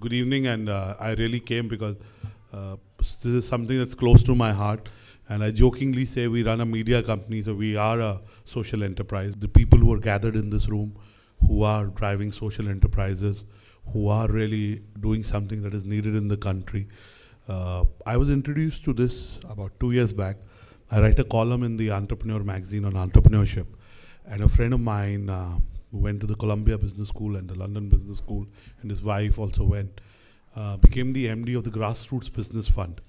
Good evening, and I really came because this is something that's close to my heart. And I jokingly say we run a media company, so we are a social enterprise. The people who are gathered in this room, who are driving social enterprises, who are really doing something that is needed in the country. I was introduced to this about 2 years back. I write a column in the Entrepreneur magazine on entrepreneurship, and a friend of mine who went to the Columbia Business School and the London Business School, and his wife also went, became the MD of the Grassroots Business Fund.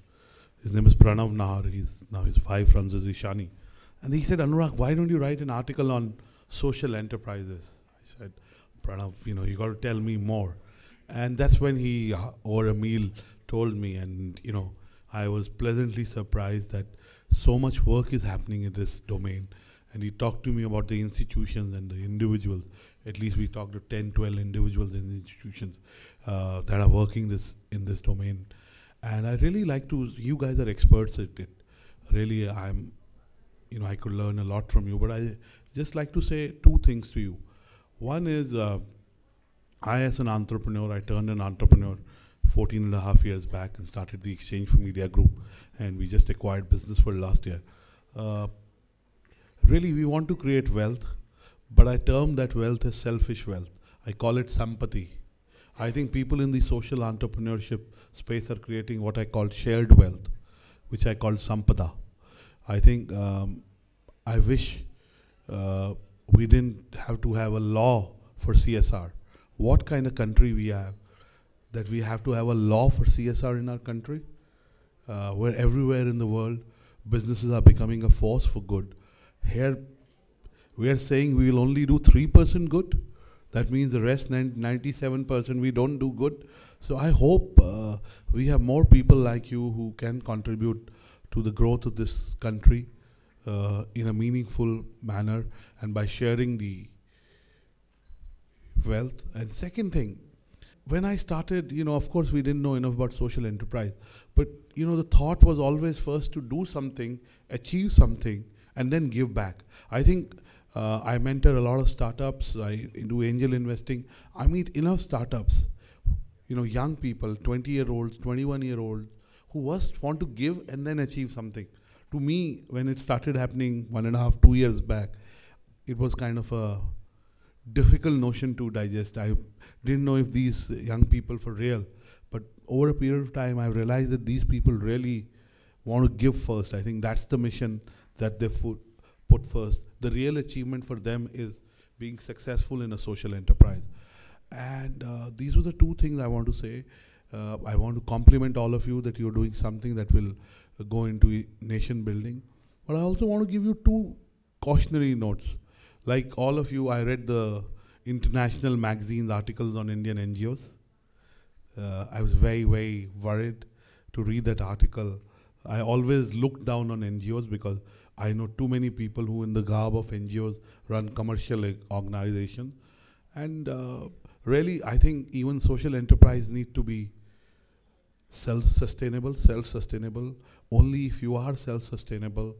His name is Pranav Nahar. His wife runs as Ishani. And he said, Anurag, why don't you write an article on social enterprises? I said, Pranav, you got to tell me more. And that's when he, over a meal, told me, and I was pleasantly surprised that so much work is happening in this domain. And he talked to me about the institutions and the individuals. At least we talked to 10, 12 individuals in the institutions that are working in this domain. And I really like you guys are experts at it. Really, I could learn a lot from you, but I just like to say two things to you. One is, I as an entrepreneur, I turned an entrepreneur 14 and a half years back and started the Exchange for Media Group, and we just acquired Business World last year. Really, we want to create wealth, but I term that wealth as selfish wealth. I call it sampati. I think people in the social entrepreneurship space are creating what I call shared wealth, which I call sampada. I think I wish we didn't have to have a law for CSR. What kind of country we have that we have to have a law for CSR in our country, where everywhere in the world businesses are becoming a force for good. Here we are saying we will only do 3% good. That means the rest 97% we don't do good. So I hope we have more people like you who can contribute to the growth of this country in a meaningful manner and by sharing the wealth. And second thing, when I started, of course we didn't know enough about social enterprise, but the thought was always first to do something, achieve something, and then give back. I think I mentor a lot of startups. I do angel investing. I meet enough startups, young people, 20-year-olds, 21-year-olds, who first want to give and then achieve something. To me, when it started happening 1.5, 2 years back, it was kind of a difficult notion to digest. I didn't know if these young people for real, but over a period of time, I realized that these people really want to give first. I think that's the mission that they put first. The real achievement for them is being successful in a social enterprise. And these were the two things I want to say. I want to compliment all of you that you're doing something that will go into nation building. But I also want to give you two cautionary notes. Like all of you, I read the international magazines articles on Indian NGOs. I was very, very worried to read that article. I always look down on NGOs because I know too many people who in the garb of NGOs run commercial organizations. And really, I think even social enterprise need to be self-sustainable. Only if you are self-sustainable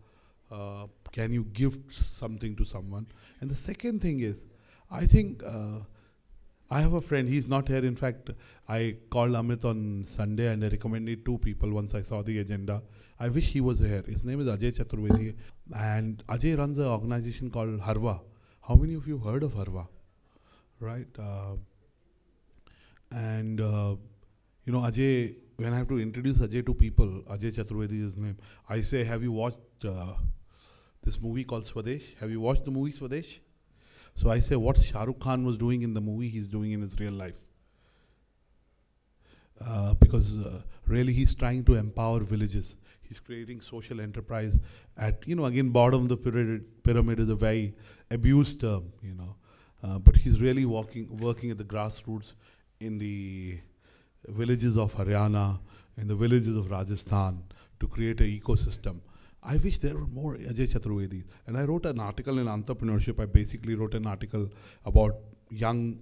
can you give something to someone. And the second thing is, I think I have a friend, he's not here. In fact, I called Amit on Sunday and I recommended two people once I saw the agenda. I wish he was here. His name is Ajay Chaturvedi. And Ajay runs an organization called Harva. How many of you heard of Harva? Right? Ajay, when I have to introduce Ajay to people, Ajay Chaturvedi is his name. I say, have you watched this movie called Swadesh? Have you watched the movie Swadesh? So I say, what Shah Rukh Khan was doing in the movie, he's doing in his real life. Because really he's trying to empower villages. He's creating social enterprise at, again, bottom of the pyramid is a very abused term, but he's really working at the grassroots in the villages of Haryana, in the villages of Rajasthan to create an ecosystem. I wish there were more Ajay Chaturvedis. And I wrote an article in Entrepreneurship. I basically wrote an article about young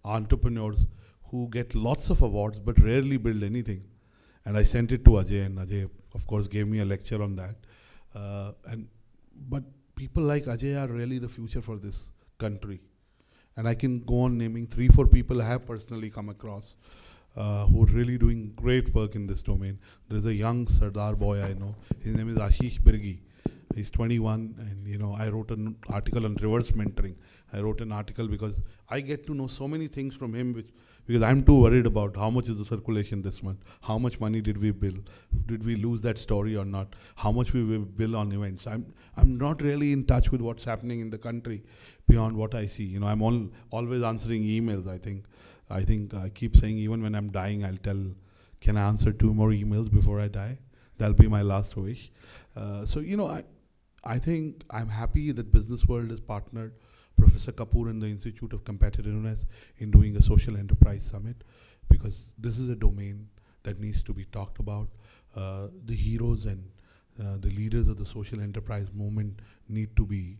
entrepreneurs who get lots of awards but rarely build anything. And I sent it to Ajay, and Ajay, of course, gave me a lecture on that. But people like Ajay are really the future for this country. And I can go on naming 3-4 people I have personally come across. who are really doing great work in this domain. There's a young Sardar boy I know. His name is Ashish Birgi. He's 21, and I wrote an article on reverse mentoring. I wrote an article because I get to know so many things from him, because I'm too worried about how much is the circulation this month, how much money did we bill, did we lose that story or not, how much we will bill on events. I'm not really in touch with what's happening in the country beyond what I see. I'm always answering emails. I think I keep saying, even when I'm dying, I'll tell, can I answer 2 more emails before I die? That'll be my last wish. I think I'm happy that Business World has partnered Professor Kapoor and the Institute of Competitiveness in doing a social enterprise summit, because this is a domain that needs to be talked about. The heroes and the leaders of the social enterprise movement need to be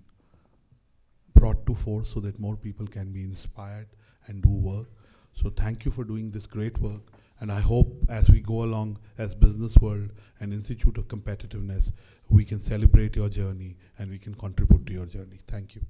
brought to force so that more people can be inspired and do work. So thank you for doing this great work. And I hope as we go along as Business World and Institute of Competitiveness, we can celebrate your journey and we can contribute to your journey. Thank you.